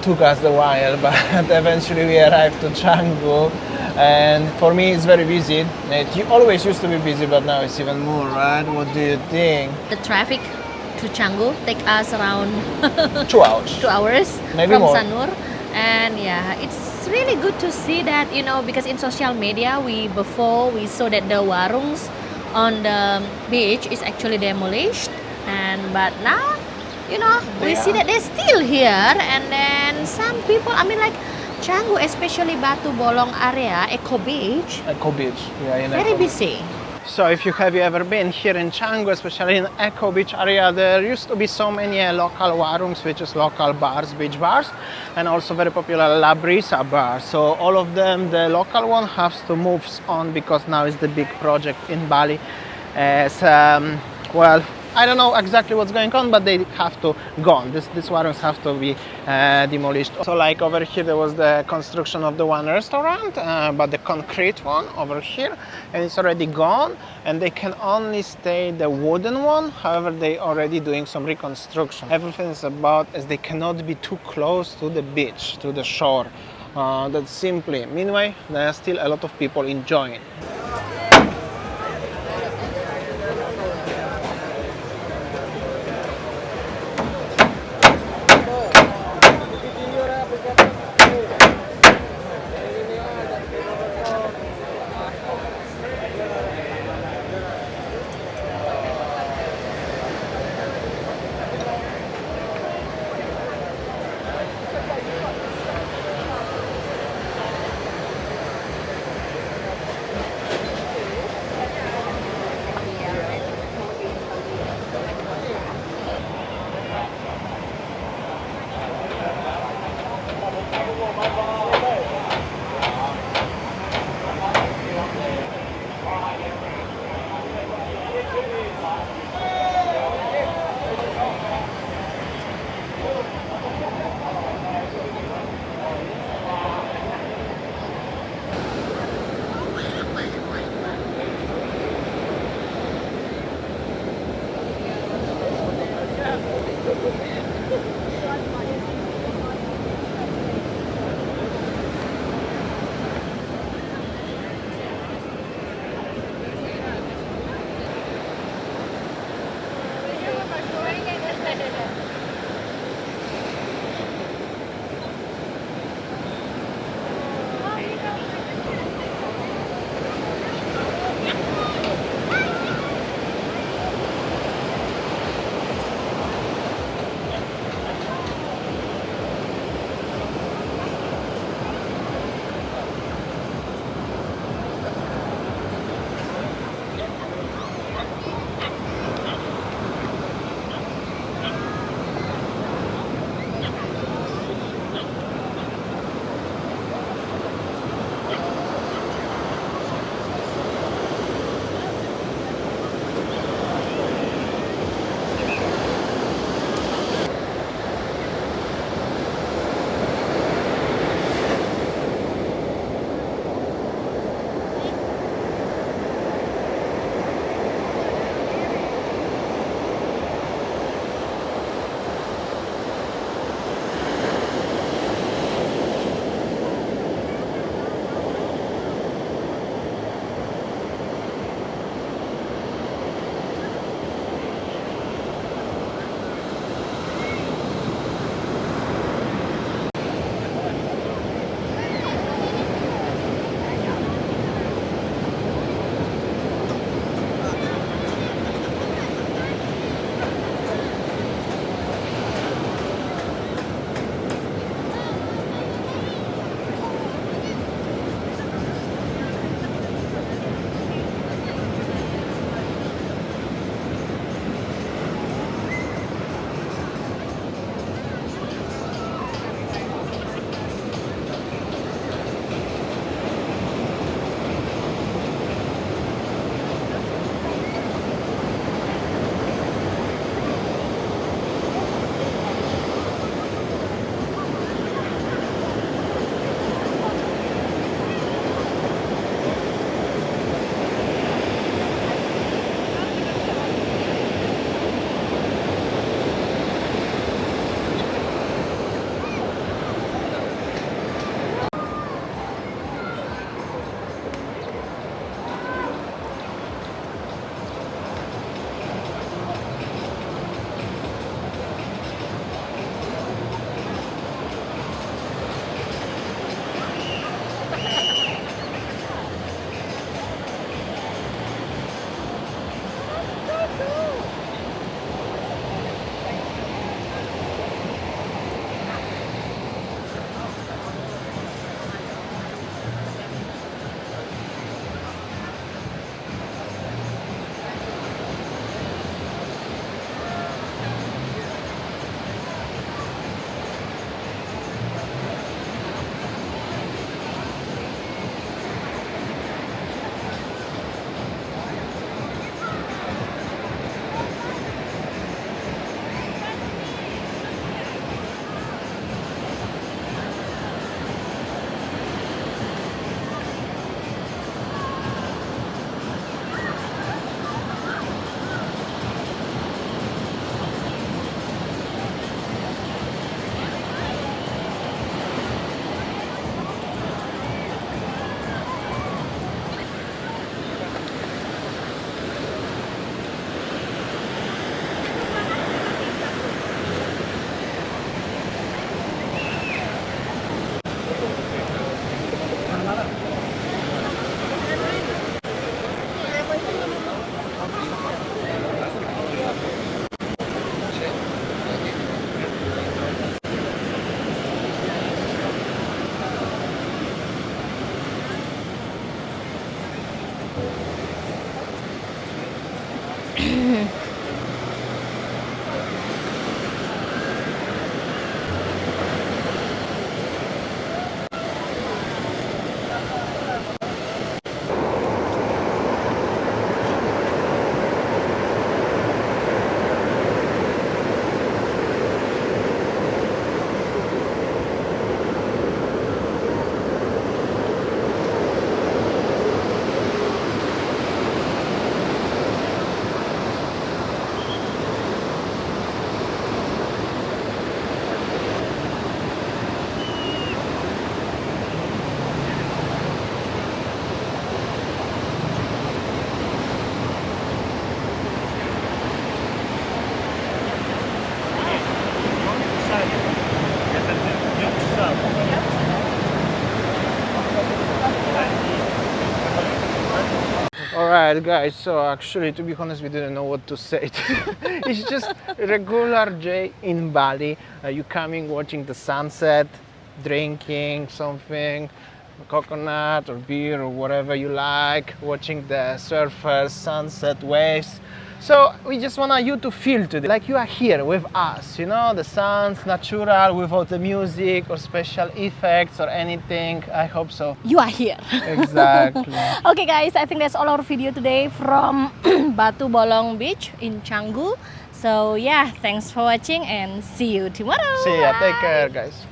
Took us a while, but eventually we arrived to Canggu, and for me it's very busy. It always used to be busy, but now it's even more, right? What do you think? The traffic to Canggu take us around 2 hours. 2 hours Maybe from more. Sanur, and yeah, it's really good to see that, because in social media before we saw that the warungs on the beach is actually demolished, but now we see that they're still here, and then some people, like Canggu, especially Batu Bolong area, Eco Beach, Eco Beach, yeah, in very Eco Beach. busy. So if you have ever been here in Canggu, especially in Eco Beach area, there used to be so many local warungs, which is local bars, beach bars, and also very popular La Brisa bar. So all of them, the local one has to move on because now is the big project in Bali. As well, I don't know exactly what's going on, but they have to go on. These warungs have to be demolished. So like over here there was the construction of the one restaurant, but the concrete one over here, and it's already gone, and they can only stay the wooden one. However, they already doing some reconstruction. Everything is about as they cannot be too close to the beach, to the shore. That's simply. Meanwhile, there are still a lot of people enjoying. Alright guys, so actually to be honest we didn't know what to say. It's just regular day in Bali. You coming, watching the sunset, drinking something, coconut or beer or whatever you like, watching the surfers, sunset, waves. So we just want you to feel today like you are here with us, you know, the sun's natural without the music or special effects or anything. I hope so. You are here. Exactly. Okay guys, I think that's all our video today from Batu Bolong Beach in Canggu. So yeah, thanks for watching and see you tomorrow. See ya, take care guys.